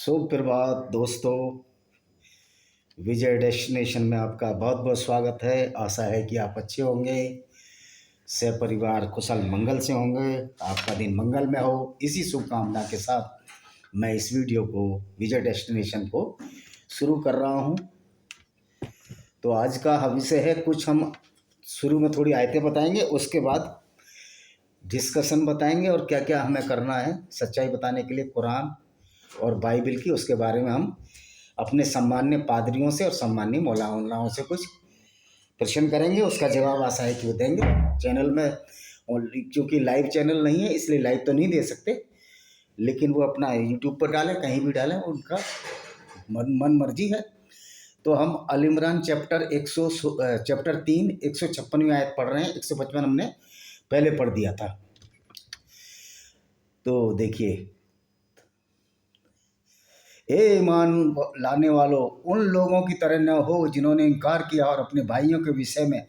सुप्रभात दोस्तों। विजय डेस्टिनेशन में आपका बहुत बहुत स्वागत है। आशा है कि आप अच्छे होंगे, सपरिवार कुशल मंगल से होंगे, आपका दिन मंगल में हो। इसी शुभकामना के साथ मैं इस वीडियो को विजय डेस्टिनेशन को शुरू कर रहा हूं। तो आज का विषय है, कुछ हम शुरू में थोड़ी आयतें बताएंगे, उसके बाद डिस्कशन बताएंगे और क्या क्या हमें करना है सच्चाई बताने के लिए कुरान और बाइबल की, उसके बारे में हम अपने सम्मान्य पादरियों से और सम्मान्य मौलानाओं से कुछ प्रश्न करेंगे। उसका जवाब आशा है कि वो देंगे। चैनल में, और क्योंकि लाइव चैनल नहीं है इसलिए लाइव तो नहीं दे सकते, लेकिन वो अपना यूट्यूब पर डालें, कहीं भी डालें, उनका मन मर्जी है। तो हम अल इमरान चैप्टर 3 156वीं आयत पढ़ रहे हैं। 155 हमने पहले पढ़ दिया था। तो देखिए, ए ईमान लाने वालों, उन लोगों की तरह न हो जिन्होंने इनकार किया और अपने भाइयों के विषय में,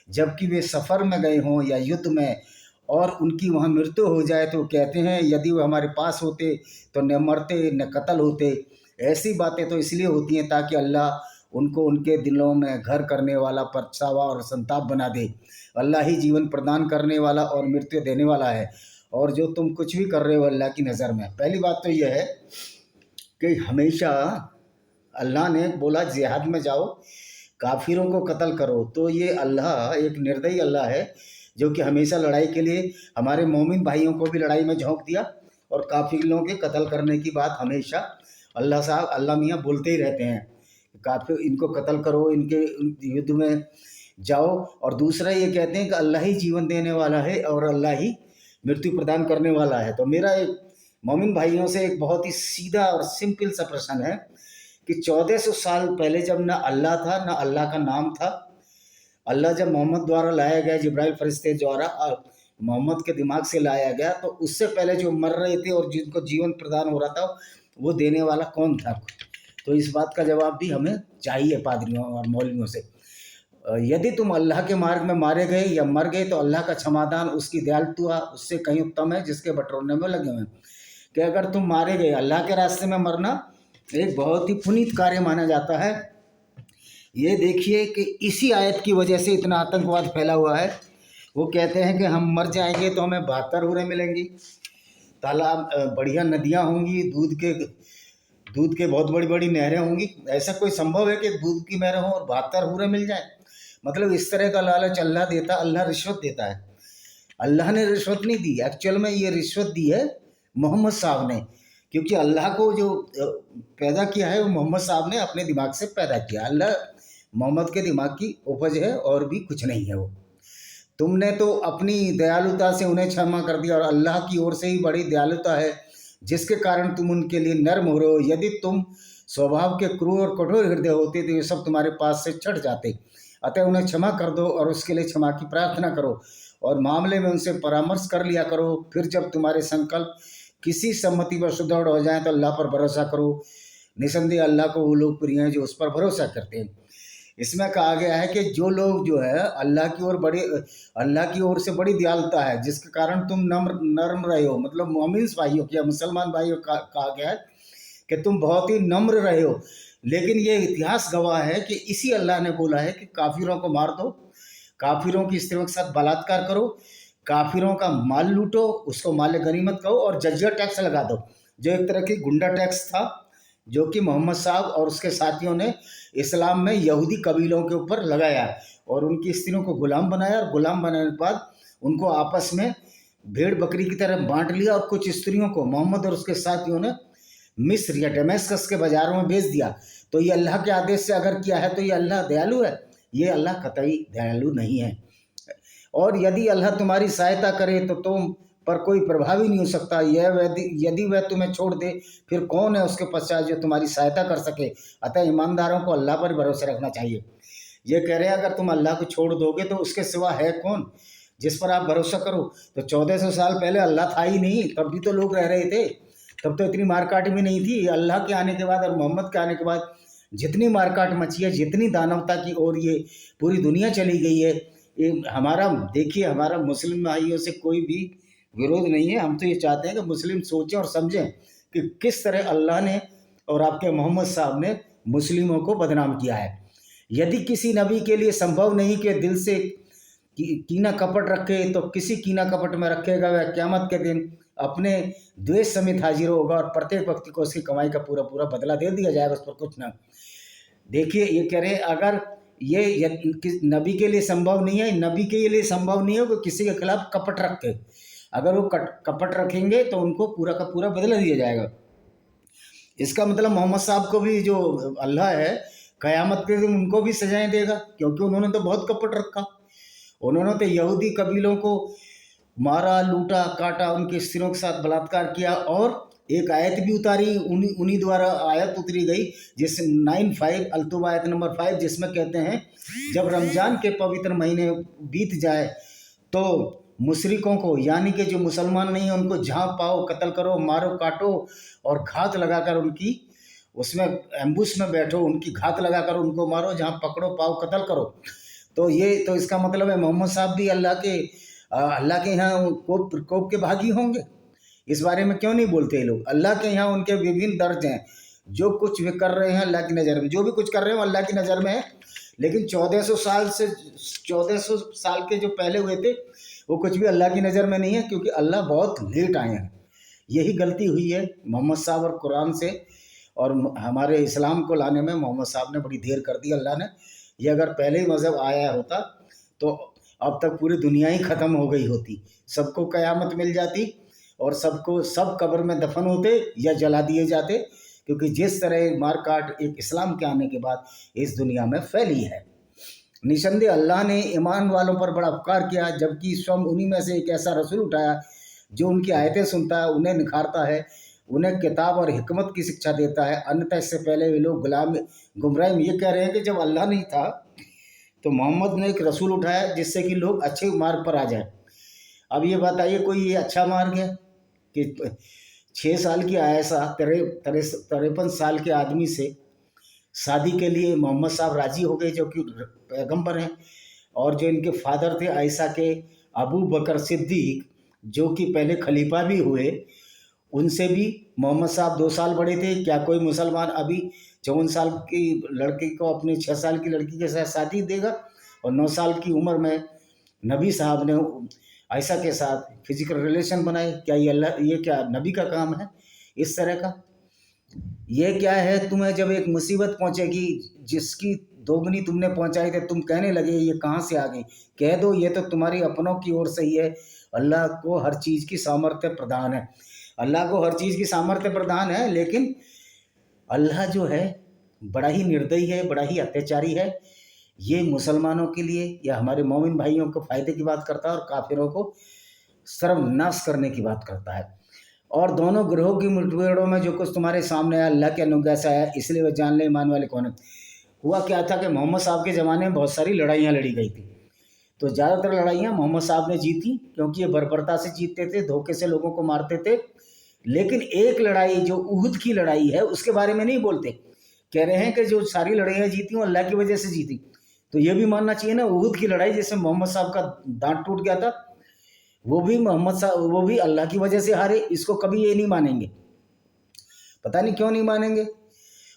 जबकि वे सफ़र में गए हों या युद्ध में, और उनकी वहाँ मृत्यु हो जाए तो कहते हैं यदि वो हमारे पास होते तो न मरते न कत्ल होते। ऐसी बातें तो इसलिए होती हैं ताकि अल्लाह उनको उनके दिलों में घर करने वाला, पछतावा और संताप बना दे। अल्लाह ही जीवन प्रदान करने वाला और मृत्यु देने वाला है, और जो तुम कुछ भी कर रहे हो अल्लाह की नज़र में। पहली बात तो यह है कि हमेशा अल्लाह ने बोला जिहाद में जाओ, काफिरों को कत्ल करो। तो ये अल्लाह एक निर्दयी अल्लाह है जो कि हमेशा लड़ाई के लिए हमारे मोमिन भाइयों को भी लड़ाई में झोंक दिया, और काफिरों के कत्ल करने की बात हमेशा अल्लाह मियाँ बोलते ही रहते हैं। काफिर इनको कत्ल करो, इनके युद्ध में जाओ। और दूसरा ये कहते हैं कि अल्लाह ही जीवन देने वाला है और अल्लाह ही मृत्यु प्रदान करने वाला है। तो मेरा एक मोमिन भाइयों से एक बहुत ही सीधा और सिंपल सा प्रश्न है कि 1400 साल पहले जब ना अल्लाह था ना अल्लाह का नाम था, अल्लाह जब मोहम्मद द्वारा लाया गया, जिब्राइल फरिश्ते द्वारा मोहम्मद के दिमाग से लाया गया, तो उससे पहले जो मर रहे थे और जिनको जीवन प्रदान हो रहा था वो देने वाला कौन था? तो इस बात का जवाब भी हमें चाहिए पादरियों और मौलवियों से। यदि तुम अल्लाह के मार्ग में मारे गए या मर गए तो अल्लाह का क्षमादान, उसकी दयालुता उससे कहीं उत्तम है जिसके बटोरने में लगे हुए हैं। कि अगर तुम मारे गए, अल्लाह के रास्ते में मरना एक बहुत ही पुनीत कार्य माना जाता है। ये देखिए कि इसी आयत की वजह से इतना आतंकवाद फैला हुआ है। वो कहते हैं कि हम मर जाएंगे तो हमें 72 हूरें मिलेंगी, तालाब, बढ़िया नदियाँ होंगी, दूध के बहुत बड़ी बड़ी नहरें होंगी। ऐसा कोई संभव है कि दूध की नहरें हों और 72 हूरें मिल जाए? मतलब इस तरह का लालच अल्लाह देता, अल्लाह रिश्वत देता है। अल्लाह ने रिश्वत नहीं दी, एक्चुअल में ये रिश्वत दी है मोहम्मद साहब ने, क्योंकि अल्लाह को जो पैदा किया है वो मोहम्मद साहब ने अपने दिमाग से पैदा किया। अल्लाह मोहम्मद के दिमाग की उपज है और भी कुछ नहीं है वो। तुमने तो अपनी दयालुता से उन्हें क्षमा कर दिया, और अल्लाह की ओर से ही बड़ी दयालुता है जिसके कारण तुम उनके लिए नर्म हो रहे हो। यदि तुम स्वभाव के क्रूर और कठोर हृदय होते तो ये सब तुम्हारे पास से छट जाते। अतः उन्हें क्षमा कर दो और उसके लिए क्षमा की प्रार्थना करो, और मामले में उनसे परामर्श कर लिया करो। फिर जब तुम्हारे संकल्प किसी सम्मति पर सुदृढ़ हो जाए तो अल्लाह पर भरोसा करो। निसंदेह अल्लाह को वो लोग प्रिय हैं जो उस पर भरोसा करते हैं। इसमें कहा गया है कि जो लोग जो है अल्लाह की ओर से बड़ी दयालुता है जिसके कारण तुम नर्म रहे हो, मतलब मोमिन भाइयों या मुसलमान भाइयों कहा गया है कि तुम बहुत ही नम्र रहे हो। लेकिन ये इतिहास गवाह है कि इसी अल्लाह ने बोला है कि काफिरों को मार दो, काफिरों की स्त्रियों के साथ बलात्कार करो, काफिरों का माल लूटो, उसको माल गनीमत कहो, और जजिया टैक्स लगा दो, जो एक तरह की गुंडा टैक्स था जो कि मोहम्मद साहब और उसके साथियों ने इस्लाम में यहूदी कबीलों के ऊपर लगाया, और उनकी स्त्रियों को गुलाम बनाया, और गुलाम बनाने के बाद उनको आपस में भेड़ बकरी की तरह बांट लिया, और कुछ स्त्रियों को मोहम्मद और उसके साथियों ने मिस्र या डमेस्कस के बाजारों में बेच दिया। तो ये अल्लाह के आदेश से अगर किया है तो ये अल्लाह दयालु है? ये अल्लाह कतई दयालु नहीं है। और यदि अल्लाह तुम्हारी सहायता करे तो तुम पर कोई प्रभाव ही नहीं हो सकता। यदि वह तुम्हें छोड़ दे फिर कौन है उसके पश्चात जो तुम्हारी सहायता कर सके? अतः ईमानदारों को अल्लाह पर भरोसा रखना चाहिए। ये कह रहे हैं अगर तुम अल्लाह को छोड़ दोगे तो उसके सिवा है कौन जिस पर आप भरोसा करो? तो 1400 साल पहले अल्लाह था ही नहीं, तब भी तो लोग रह रहे थे, तब तो इतनी मारकाट भी नहीं थी। अल्लाह के आने के बाद और मोहम्मद के आने के बाद जितनी मारकाट मची है, जितनी दानवता की ओर ये पूरी दुनिया चली गई है, ये हमारा देखिए, हमारा मुस्लिम भाइयों से कोई भी विरोध नहीं है। हम तो ये चाहते हैं कि मुस्लिम सोचें और समझें कि किस तरह अल्लाह ने और आपके मोहम्मद साहब ने मुस्लिमों को बदनाम किया है। यदि किसी नबी के लिए संभव नहीं कि दिल से कीना कपट रखे, तो किसी कीना कपट में रखेगा वह क़यामत के दिन अपने द्वेष समेत हाजिर होगा और प्रत्येक व्यक्ति को उसकी कमाई का पूरा पूरा बदला दे दिया जाएगा, उस पर कुछ ना। देखिए ये कह रहे हैं, अगर ये नबी के लिए संभव नहीं है, नबी के लिए संभव नहीं है कि किसी के खिलाफ कपट रखे। अगर वो कपट रखेंगे तो उनको पूरा का पूरा बदला दिया जाएगा। इसका मतलब मोहम्मद साहब को भी जो अल्लाह है क़यामत के दिन उनको भी सजाएं देगा, क्योंकि उन्होंने तो बहुत कपट रखा। उन्होंने तो यहूदी कबीलों को मारा, लूटा, काटा, उनके स्त्रियों के साथ बलात्कार किया, और एक आयत भी उतारी, उन्हीं द्वारा आयत उतरी गई, जिस 9:5 अल-तौबा आयत नंबर 5, जिसमें कहते हैं जब रमज़ान के पवित्र महीने बीत जाए तो मुशरिकों को, यानी कि जो मुसलमान नहीं है, उनको जहाँ पाओ कत्ल करो, मारो, काटो और घात लगाकर उनकी उसमें एम्बुश में बैठो, उनकी घात लगाकर उनको मारो, जहाँ पकड़ो पाओ कत्ल करो। तो ये तो इसका मतलब है मोहम्मद साहब भी अल्लाह के यहाँ कोप के भागी होंगे। इस बारे में क्यों नहीं बोलते ये लोग? अल्लाह के यहाँ उनके विभिन्न दर्ज हैं। जो कुछ भी कर रहे हैं अल्लाह की नज़र में, जो भी कुछ कर रहे हैं वो अल्लाह की नज़र में है। लेकिन 1400 साल के जो पहले हुए थे वो कुछ भी अल्लाह की नज़र में नहीं है, क्योंकि अल्लाह बहुत लेट आए हैं। यही गलती हुई है मोहम्मद साहब और कुरान से, और हमारे इस्लाम को लाने में मोहम्मद साहब ने बड़ी देर कर दी अल्लाह ने। ये अगर पहले ही मज़हब आया होता तो अब तक पूरी दुनिया ही ख़त्म हो गई होती, सबको क़यामत मिल जाती और सब कब्र में दफन होते या जला दिए जाते, क्योंकि जिस तरह मारकाट एक इस्लाम के आने के बाद इस दुनिया में फैली है। निसंदेह अल्लाह ने ईमान वालों पर बड़ा उपकार किया, जबकि स्वयं उन्हीं में से एक ऐसा रसूल उठाया जो उनकी आयतें सुनता है, उन्हें निखारता है, उन्हें किताब और हिकमत की शिक्षा देता है। अन्यथा इससे पहले वे लोग गुमराह में ये कह रहे हैं कि जब अल्लाह नहीं था तो मोहम्मद ने एक रसूल उठाया जिससे कि लोग अच्छे मार्ग पर आ जाए। अब ये बताइए, कोई ये अच्छा मार्ग है कि 6 साल की आयशा 53 साल के आदमी से शादी के लिए मोहम्मद साहब राजी हो गए, जो कि पैगंबर हैं, और जो इनके फादर थे आयशा के अबू बकर सिद्दीक, जो कि पहले खलीफा भी हुए, उनसे भी मोहम्मद साहब 2 साल बड़े थे। क्या कोई मुसलमान अभी 54 साल की लड़की को अपनी 6 साल की लड़की के साथ शादी देगा? और 9 साल की उम्र में नबी साहब ने आयशा के साथ फिजिकल रिलेशन बनाए। क्या ये क्या नबी का काम है इस तरह का? ये क्या है, तुम्हें जब एक मुसीबत पहुंचेगी जिसकी दोगुनी तुमने पहुंचाई थी, तुम कहने लगे ये कहाँ से आ गई? कह दो ये तो तुम्हारी अपनों की ओर से ही है। अल्लाह को हर चीज़ की सामर्थ्य प्रदान है। अल्लाह को हर चीज़ की सामर्थ्य प्रदान है, लेकिन अल्लाह जो है बड़ा ही निर्दयी है, बड़ा ही अत्याचारी है। ये मुसलमानों के लिए या हमारे मोमिन भाइयों को फ़ायदे की बात करता है और काफिरों को सर्वनाश करने की बात करता है। और दोनों ग्रोहों की मुठभेड़ों में जो कुछ तुम्हारे सामने है अल्लाह के अनुग्रह से है, इसलिए वह जान ले ईमान वाले कौन है। हुआ क्या था कि मोहम्मद साहब के ज़माने में बहुत सारी लड़ाइयाँ लड़ी गई थी, तो ज़्यादातर लड़ाइयाँ मोहम्मद साहब ने जीती, क्योंकि ये बर्बरता से जीतते थे, धोखे से लोगों को मारते थे। लेकिन एक लड़ाई जो उहुद की लड़ाई है उसके बारे में नहीं बोलते। कह रहे हैं कि जो सारी लड़ाइयाँ जीती वो अल्लाह की वजह से जीती। तो ये भी मानना चाहिए ना, उहुद की लड़ाई जिसमें मोहम्मद साहब का दांत टूट गया था, वो भी अल्लाह की वजह से हारे। इसको कभी ये नहीं मानेंगे, पता नहीं क्यों नहीं मानेंगे।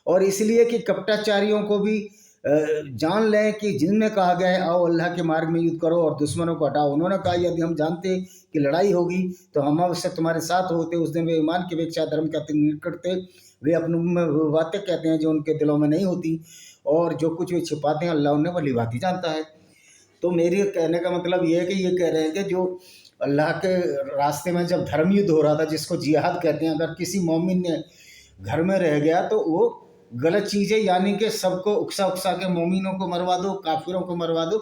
और इसलिए कि कपटाचारियों को भी जान लें कि जिनमें कहा गया है आओ अल्लाह के मार्ग में युद्ध करो और दुश्मनों को हटाओ। उन्होंने कहा यदि हम जानते कि लड़ाई होगी तो हम अवश्य तुम्हारे साथ होते। उस दिन वे ईमान की अपेक्षा धर्म के अति निकट थे। वे अपने मुँह में वो बातें कहते हैं जो उनके दिलों में नहीं होती, और जो कुछ वे छिपाते हैं अल्लाह उन्हें भली भांति जानता है। तो मेरे कहने का मतलब ये है कि ये कह रहे हैं कि जो अल्लाह के रास्ते में जब धर्म युद्ध हो रहा था, जिसको जिहाद कहते हैं, अगर किसी मोमिन ने घर में रह गया तो वो गलत चीज़ है, यानी कि सबको उकसा के मोमिनों को मरवा दो, काफिरों को मरवा दो।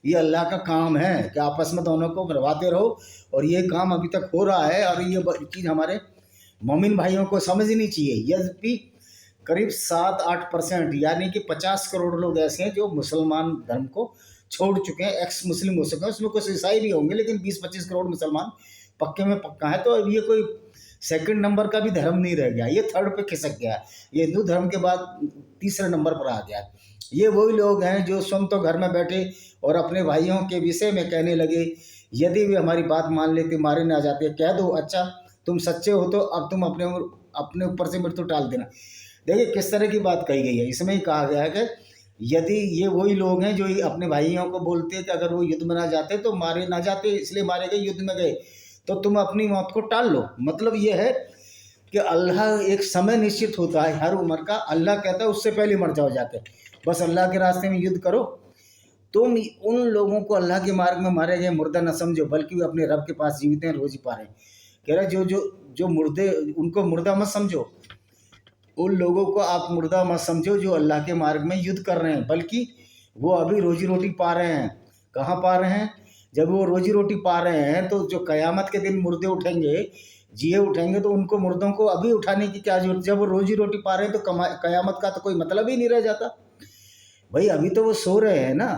ये अल्लाह का काम है कि आपस में दोनों को मरवाते रहो, और ये काम अभी तक हो रहा है। और ये चीज़ हमारे मोमिन भाइयों को समझनी चाहिए। यद्यपि करीब 7-8% यानी कि 50 करोड़ लोग ऐसे हैं जो मुसलमान धर्म को छोड़ चुके हैं, एक्स मुस्लिम हो सके, उसमें कुछ ईसाई भी होंगे, लेकिन 20-25 करोड़ मुसलमान पक्के में पक्का है। तो अब ये कोई सेकंड नंबर का भी धर्म नहीं रह गया, ये थर्ड पे खिसक गया। ये हिंदू धर्म के बाद तीसरे नंबर पर आ गया। ये वही लोग हैं जो स्वयं तो घर में बैठे और अपने भाइयों के विषय में कहने लगे यदि वे हमारी बात मान लेते मारे ना जाते। कह दो अच्छा तुम सच्चे हो तो अब तुम अपने ऊपर से मृत्यु टाल देना। देखिए किस तरह की बात कही गई है। इसमें ही कहा गया है कि यदि ये वही लोग हैं जो अपने भाइयों को बोलते हैं कि अगर वो युद्ध में ना जाते तो मारे ना जाते, इसलिए मारे गए, युद्ध में गए तो तुम अपनी मौत को टाल लो। मतलब ये है कि अल्लाह एक समय निश्चित होता है हर उम्र का, अल्लाह कहता है उससे पहले मर जाओ जाके, बस अल्लाह के रास्ते में युद्ध करो। तुम उन लोगों को अल्लाह के मार्ग में मारे गए मुर्दा न समझो, बल्कि वे अपने रब के पास जीवित हैं, रोजी पा रहे हैं। कह रहा है जो जो जो मुर्दे, उनको मुर्दा मत समझो, उन लोगों को आप मुर्दा मत समझो जो अल्लाह के मार्ग में युद्ध कर रहे हैं, बल्कि वो अभी रोजी रोटी पा रहे हैं। कहाँ पा रहे हैं? जब वो रोजी रोटी पा रहे हैं तो जो क़यामत के दिन मुर्दे उठेंगे, जिए उठेंगे, तो उनको मुर्दों को अभी उठाने की क्या जरूरत? जब वो रोजी रोटी पा रहे हैं तो क़यामत का तो कोई मतलब ही नहीं रह जाता। भाई अभी तो वो सो रहे हैं ना,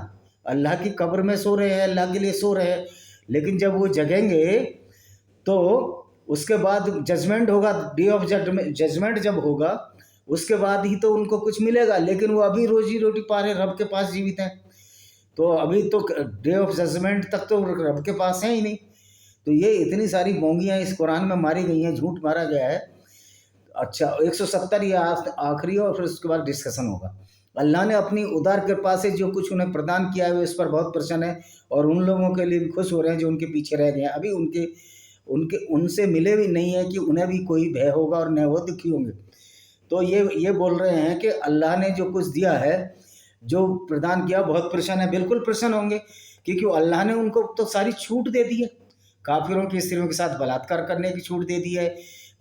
अल्लाह की कब्र में सो रहे हैं, अल्लाह के लिए सो रहे हैं, लेकिन जब वो जगेंगे तो उसके बाद जजमेंट होगा, डे ऑफ जजमेंट जब होगा उसके बाद ही तो उनको कुछ मिलेगा। लेकिन वो अभी रोजी रोटी पा रहे, रब के पास जीवित हैं, तो अभी तो डे ऑफ जजमेंट तक तो रब के पास है ही नहीं। तो ये इतनी सारी बोंगियाँ इस कुरान में मारी गई हैं, झूठ मारा गया है। अच्छा 170 ये आखिरी और फिर उसके बाद डिस्कशन होगा। अल्लाह ने अपनी उदार कृपा से जो कुछ उन्हें प्रदान किया है वो इस पर बहुत प्रसन्न है, और उन लोगों के लिए भी खुश हो रहे हैं जो उनके पीछे रह गए हैं। अभी उनके उनके उनसे मिले भी नहीं है कि उन्हें भी कोई भय होगा और न वो दुखी होंगे। तो ये बोल रहे हैं कि अल्लाह ने जो कुछ दिया है, जो प्रदान किया, बहुत प्रसन्न है। बिल्कुल प्रसन्न होंगे, क्योंकि अल्लाह ने उनको तो सारी छूट दे दी है। काफिरों की स्त्रियों के साथ बलात्कार करने की छूट दे दी है,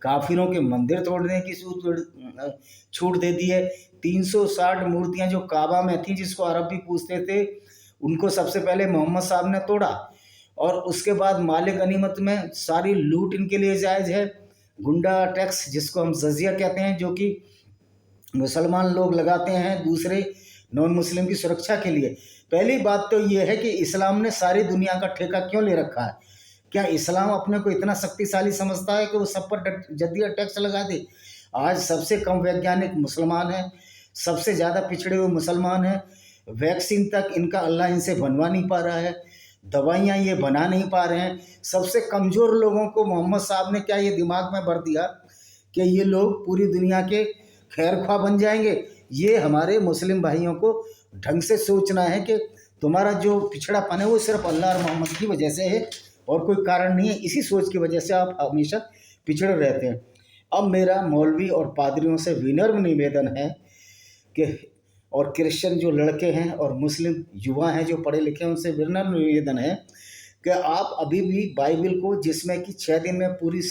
काफिरों के मंदिर तोड़ने की छूट दे दी है। 360 मूर्तियां जो काबा में थी, जिसको अरब भी पूछते थे, उनको सबसे पहले मोहम्मद साहब ने तोड़ा, और उसके बाद माल गनीमत में सारी लूट इनके लिए जायज़ है। गुंडा टैक्स, जिसको हम जजिया कहते हैं, जो कि मुसलमान लोग लगाते हैं दूसरे नॉन मुस्लिम की सुरक्षा के लिए। पहली बात तो ये है कि इस्लाम ने सारी दुनिया का ठेका क्यों ले रखा है? क्या इस्लाम अपने को इतना शक्तिशाली समझता है कि वो सब पर जदिया टैक्स लगा दे? आज सबसे कम वैज्ञानिक मुसलमान हैं, सबसे ज़्यादा पिछड़े हुए मुसलमान हैं। वैक्सीन तक इनका अल्लाह इनसे बनवा नहीं पा रहा है, दवाइयाँ ये बना नहीं पा रहे हैं। सबसे कमज़ोर लोगों को मोहम्मद साहब ने क्या ये दिमाग में भर दिया कि ये लोग पूरी दुनिया के खैरख्वाह बन जाएंगे? ये हमारे मुस्लिम भाइयों को ढंग से सोचना है कि तुम्हारा जो पिछड़ापन है वो सिर्फ अल्लाह और मोहम्मद की वजह से है और कोई कारण नहीं है। इसी सोच की वजह से आप हमेशा पिछड़े रहते हैं। अब मेरा मौलवी और पादरियों से विनम्र निवेदन है कि, और क्रिश्चियन जो लड़के हैं और मुस्लिम युवा हैं जो पढ़े लिखे हैं, उनसे विनम्र निवेदन है कि आप अभी भी बाइबल को, जिसमें कि 6 दिन में पूरी